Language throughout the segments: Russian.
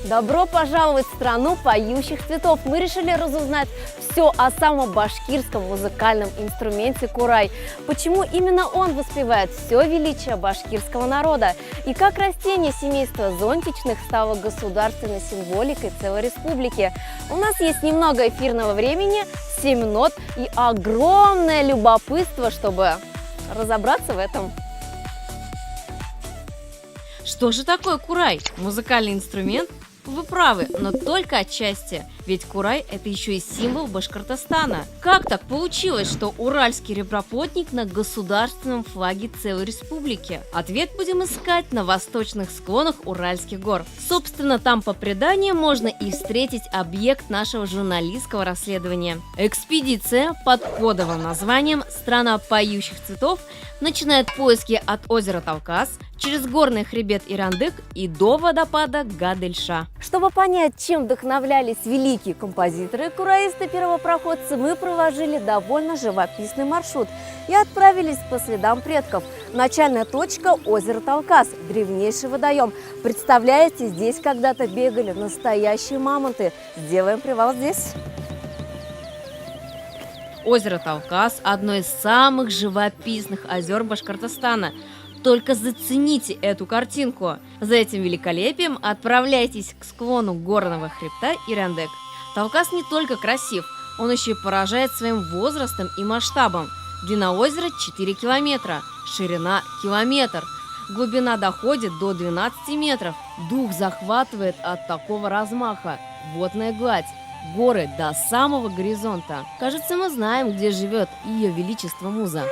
Добро пожаловать в страну поющих цветов! Мы решили разузнать все о самом башкирском музыкальном инструменте курай. Почему именно он воспевает все величие башкирского народа? И как растение семейства зонтичных стало государственной символикой целой республики? У нас есть немного эфирного времени, 7 нот и огромное любопытство, чтобы разобраться в этом. Что же такое курай? Музыкальный инструмент? Вы правы, но только отчасти, ведь курай – это еще и символ Башкортостана. Как так получилось, что уральский реброплотник на государственном флаге целой республики? Ответ будем искать на восточных склонах Уральских гор. Собственно, там по преданиям можно и встретить объект нашего журналистского расследования. Экспедиция под кодовым названием «Страна поющих цветов» начинает поиски от озера Талкас, через горный хребет Ирандык и до водопада Гадельша. Чтобы понять, чем вдохновлялись великие композиторы и кураисты-первопроходцы, мы проложили довольно живописный маршрут и отправились по следам предков. Начальная точка – озеро Талкас, древнейший водоем. Представляете, здесь когда-то бегали настоящие мамонты. Сделаем привал здесь. Озеро Талкас – одно из самых живописных озер Башкортостана. Только зацените эту картинку. За этим великолепием отправляйтесь к склону горного хребта Ирандык. Талкас не только красив, он еще и поражает своим возрастом и масштабом. Длина озера 4 километра, ширина – километр. Глубина доходит до 12 метров. Дух захватывает от такого размаха. Водная гладь. Горы до самого горизонта. Кажется, мы знаем, где живет Ее Величество Муза.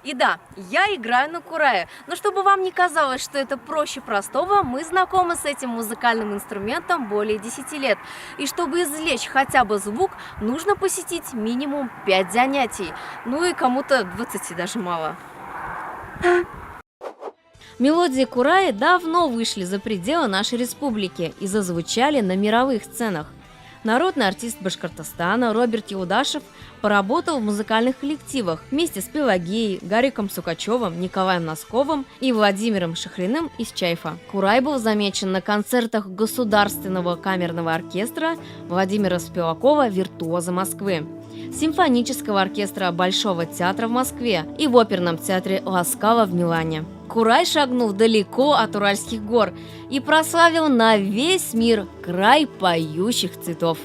И да, я играю на курае, но чтобы вам не казалось, что это проще простого, мы знакомы с этим музыкальным инструментом более 10 лет. И чтобы извлечь хотя бы звук, нужно посетить минимум 5 занятий. Ну и кому-то 20 даже мало. Мелодии кураи давно вышли за пределы нашей республики и зазвучали на мировых сценах. Народный артист Башкортостана Роберт Юлдашев поработал в музыкальных коллективах вместе с Пелагеей, Гариком Сукачевым, Николаем Носковым и Владимиром Шахриным из Чайфа. Курай был замечен на концертах Государственного камерного оркестра Владимира Спивакова «Виртуоза Москвы», Симфонического оркестра Большого театра в Москве и в оперном театре Ла Скала в Милане. Курай шагнул далеко от Уральских гор и прославил на весь мир край поющих цветов.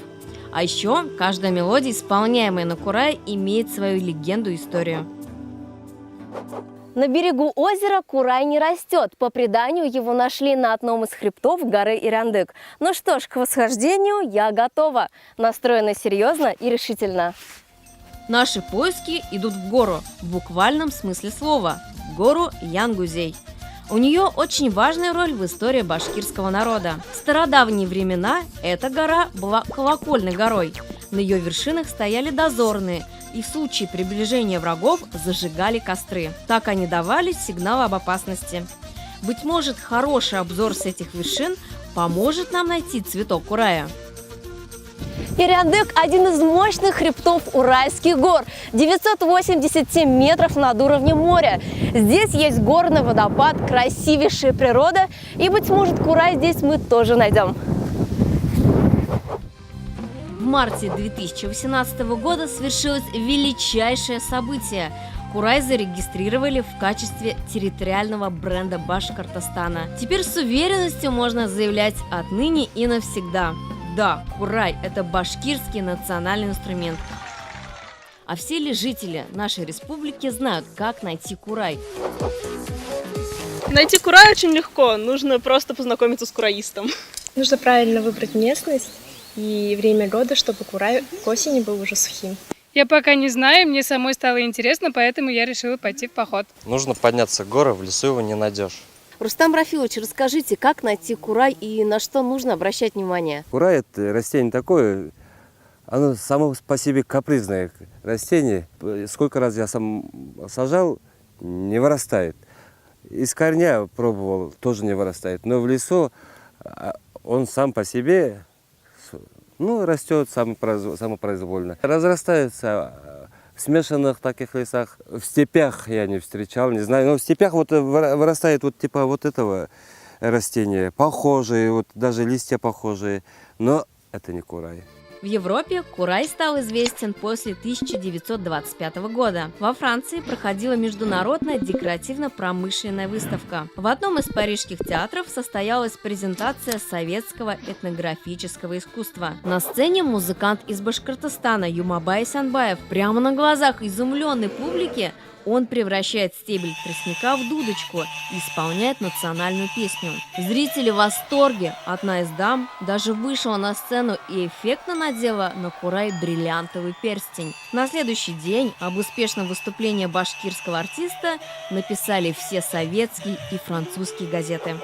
А еще каждая мелодия, исполняемая на курае, имеет свою легенду и историю. На берегу озера курай не растет. По преданию, его нашли на одном из хребтов горы Ирандык. Ну что ж, к восхождению я готова. Настроена серьезно и решительно. Наши поиски идут в гору, в буквальном смысле слова, в гору Янгузей. У нее очень важная роль в истории башкирского народа. В стародавние времена эта гора была колокольной горой. На ее вершинах стояли дозорные, и в случае приближения врагов зажигали костры. Так они давали сигнал об опасности. Быть может, хороший обзор с этих вершин поможет нам найти цветок курая. Ирандык – один из мощных хребтов Уральских гор, 987 метров над уровнем моря. Здесь есть горный водопад, красивейшая природа, и, быть может, курай здесь мы тоже найдем. В марте 2018 года свершилось величайшее событие. Курай зарегистрировали в качестве территориального бренда Башкортостана. Теперь с уверенностью можно заявлять отныне и навсегда. Да, курай – это башкирский национальный инструмент. А все ли жители нашей республики знают, как найти курай? Найти курай очень легко, нужно просто познакомиться с кураистом. Нужно правильно выбрать местность и время года, чтобы курай к осени был уже сухим. Я пока не знаю, мне самой стало интересно, поэтому я решила пойти в поход. Нужно подняться в горы, в лесу его не найдешь. Рустам Рафилович, расскажите, как найти курай и на что нужно обращать внимание? Курай – это растение такое, оно само по себе капризное растение. Сколько раз я сам сажал, не вырастает. Из корня пробовал, тоже не вырастает. Но в лесу он сам по себе растет самопроизвольно. Разрастается в смешанных таких лесах. В степях я не встречал, не знаю. Но в степях вот вырастает вот типа вот этого растения, похожие, вот даже листья похожие. Но это не курай. В Европе курай стал известен после 1925 года. Во Франции проходила международная декоративно-промышленная выставка. В одном из парижских театров состоялась презентация советского этнографического искусства. На сцене музыкант из Башкортостана Юмабай Санбаев прямо на глазах изумленной публики он превращает стебель тростника в дудочку и исполняет национальную песню. Зрители в восторге. Одна из дам даже вышла на сцену и эффектно надела на курай бриллиантовый перстень. На следующий день об успешном выступлении башкирского артиста написали все советские и французские газеты.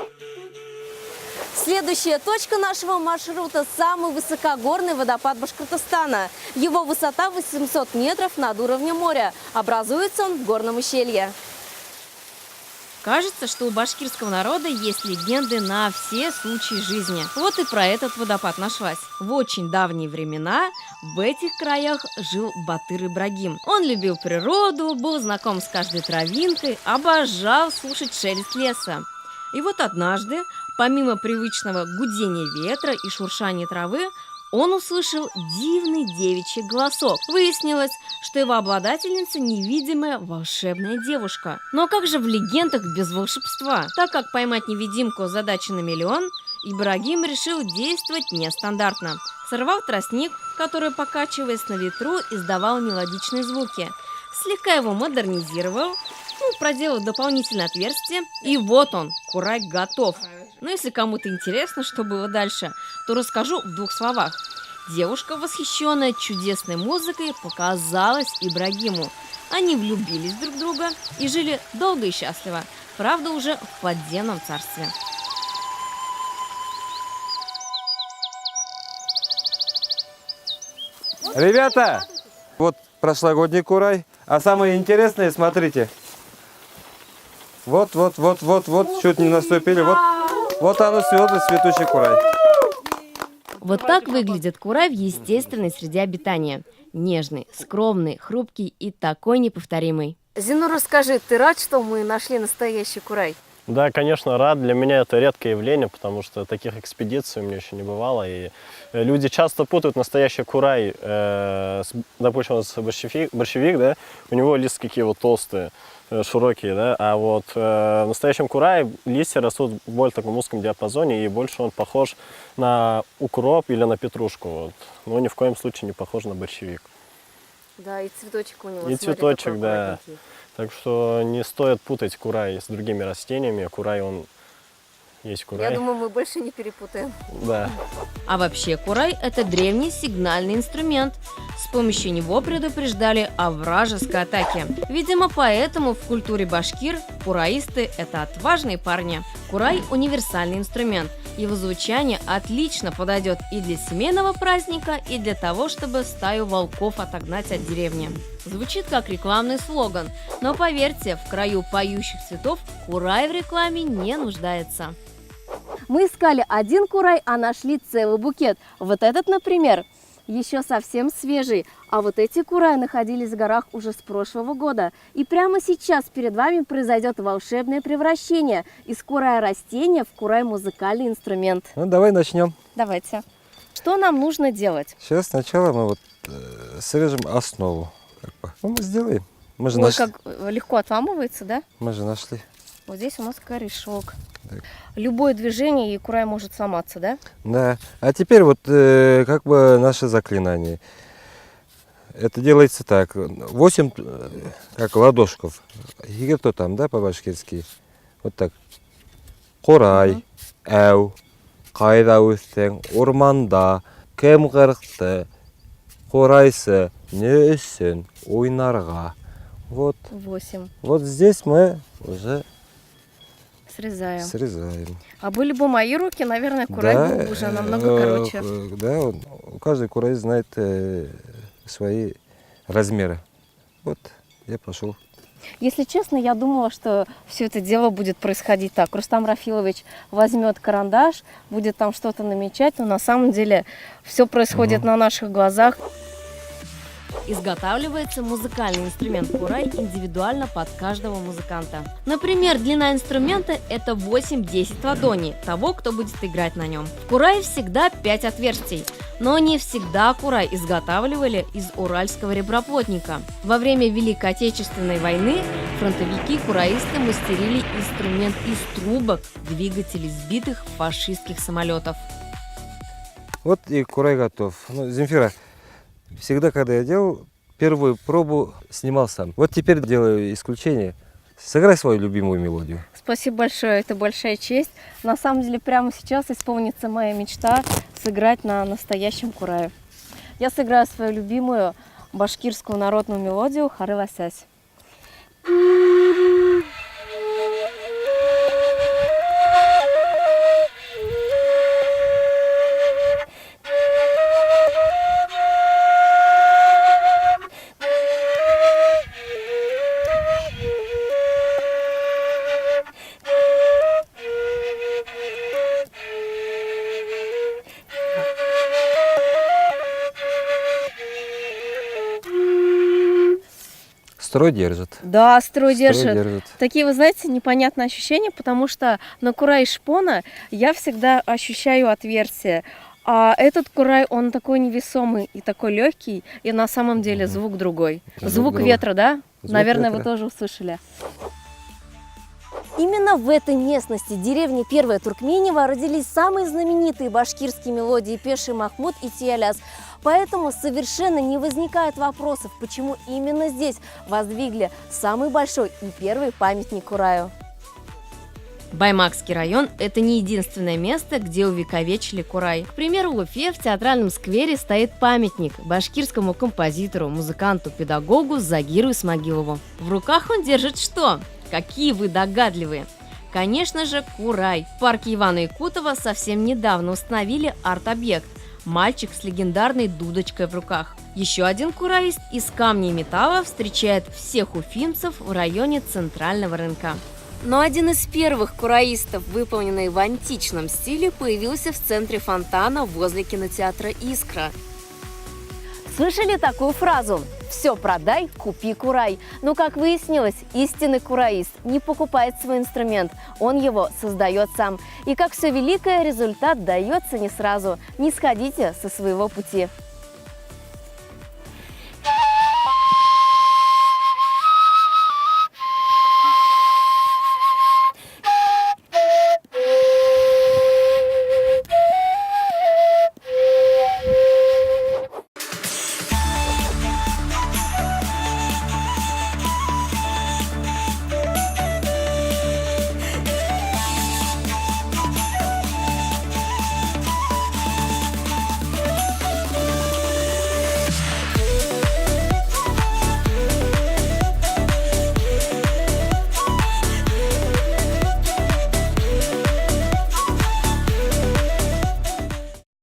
Следующая точка нашего маршрута – самый высокогорный водопад Башкортостана. Его высота 800 метров над уровнем моря. Образуется он в горном ущелье. Кажется, что у башкирского народа есть легенды на все случаи жизни. Вот и про этот водопад нашлась. В очень давние времена в этих краях жил Батыр Ибрагим. Он любил природу, был знаком с каждой травинкой, обожал слушать шелест леса. И вот однажды, помимо привычного гудения ветра и шуршания травы, он услышал дивный девичий голосок. Выяснилось, что его обладательница невидимая волшебная девушка. Но как же в легендах без волшебства? Так как поймать невидимку задача на миллион, Ибрагим решил действовать нестандартно. Сорвал тростник, который, покачиваясь на ветру, издавал мелодичные звуки. Слегка его модернизировал, проделал дополнительное отверстие, и вот он, курай готов. Но если кому-то интересно, что было дальше, то расскажу в 2 словах. Девушка, восхищенная чудесной музыкой, показалась Ибрагиму. Они влюбились друг в друга и жили долго и счастливо, правда, уже в подземном царстве. Ребята, вот прошлогодний курай. А самое интересное, смотрите. Вот, чуть не наступили. Вот оно, цветущий курай. Вот так выглядит курай в естественной среде обитания. Нежный, скромный, хрупкий и такой неповторимый. Зинур, расскажи, ты рад, что мы нашли настоящий курай? Да, конечно, рад. Для меня это редкое явление, потому что таких экспедиций у меня еще не бывало. И люди часто путают настоящий курай, допустим, борщевик, да, у него листья такие вот толстые, широкие, да, а вот в настоящем курае листья растут в более таком узком диапазоне, и больше он похож на укроп или на петрушку, вот. Но ни в коем случае не похож на борщевик. Да, и цветочек у него. И цветочек, да. Так что не стоит путать курай с другими растениями. Курай, он есть курай. Я думаю, мы больше не перепутаем. Да. А вообще курай – это древний сигнальный инструмент. С помощью него предупреждали о вражеской атаке. Видимо, поэтому в культуре башкир кураисты – это отважные парни. Курай – универсальный инструмент. Его звучание отлично подойдет и для семейного праздника, и для того, чтобы стаю волков отогнать от деревни. Звучит как рекламный слоган, но поверьте, в краю поющих цветов курай в рекламе не нуждается. Мы искали один курай, а нашли целый букет. Вот этот, например, еще совсем свежий. А вот эти кураи находились в горах уже с прошлого года. И прямо сейчас перед вами произойдет волшебное превращение из курая растения в курай музыкальный инструмент. Ну, давай начнем. Давайте. Что нам нужно делать? Сейчас сначала мы вот срежем основу. Ну, мы сделаем. Мы же Ой, нашли. как легко отламывается, да? Мы же нашли. Вот здесь у нас корешок. Да. Любое движение, и курай может сломаться, да? Да. А теперь вот как бы наше заклинание. Это делается так. 8 как ладошков. Егерто там, да, по-башкирски. Вот так. Курай, әу, қайда өстің, орманда, кім қырықты, қурайсы, не үшін, ойнарға. Вот. 8. Вот здесь мы уже Срезаем. срезаем. А были бы мои руки, наверное, курай был бы уже намного короче. Да, каждый курай знает свои размеры. Вот, я пошел. Если честно, я думала, что все это дело будет происходить так. Рустам Рафилович возьмет карандаш, будет там что-то намечать, но на самом деле все происходит на наших глазах. Изготавливается музыкальный инструмент курай индивидуально под каждого музыканта. Например, длина инструмента – это 8-10 ладоней того, кто будет играть на нем. В курае всегда 5 отверстий, но не всегда курай изготавливали из уральского реброплотника. Во время Великой Отечественной войны фронтовики-кураисты мастерили инструмент из трубок двигателей сбитых фашистских самолетов. Вот и курай готов. Ну, Земфира, всегда, когда я делал, первую пробу снимал сам. Вот теперь делаю исключение. Сыграй свою любимую мелодию. Спасибо большое, это большая честь. На самом деле, прямо сейчас исполнится моя мечта сыграть на настоящем курае. Я сыграю свою любимую башкирскую народную мелодию «Хары-Ласясь». Строй держит. Да, строй держит. Строй держит. Такие, вы знаете, непонятные ощущения, потому что на курае шпона я всегда ощущаю отверстие. А этот курай, он такой невесомый и такой легкий, и на самом деле звук другой. Звук другой. ветра, да? Звук Наверное, ветра. вы тоже услышали. Именно в этой местности, деревни Первая Туркменева, родились самые знаменитые башкирские мелодии Пеши Махмуд и Тияляс. Поэтому совершенно не возникает вопросов, почему именно здесь воздвигли самый большой и первый памятник кураю. Баймакский район – это не единственное место, где увековечили курай. К примеру, в Уфе в театральном сквере стоит памятник башкирскому композитору, музыканту, педагогу Загиру Исмагилову. В руках он держит что? Какие вы догадливые! Конечно же, курай. В парке Ивана Якутова совсем недавно установили арт-объект – мальчик с легендарной дудочкой в руках. Еще один кураист из камня и металла встречает всех уфимцев в районе центрального рынка. Но один из первых кураистов, выполненный в античном стиле, появился в центре фонтана возле кинотеатра «Искра». Слышали такую фразу? «Все продай, купи курай». Но, как выяснилось, истинный кураист не покупает свой инструмент, он его создает сам. И как все великое, результат дается не сразу. Не сходите со своего пути.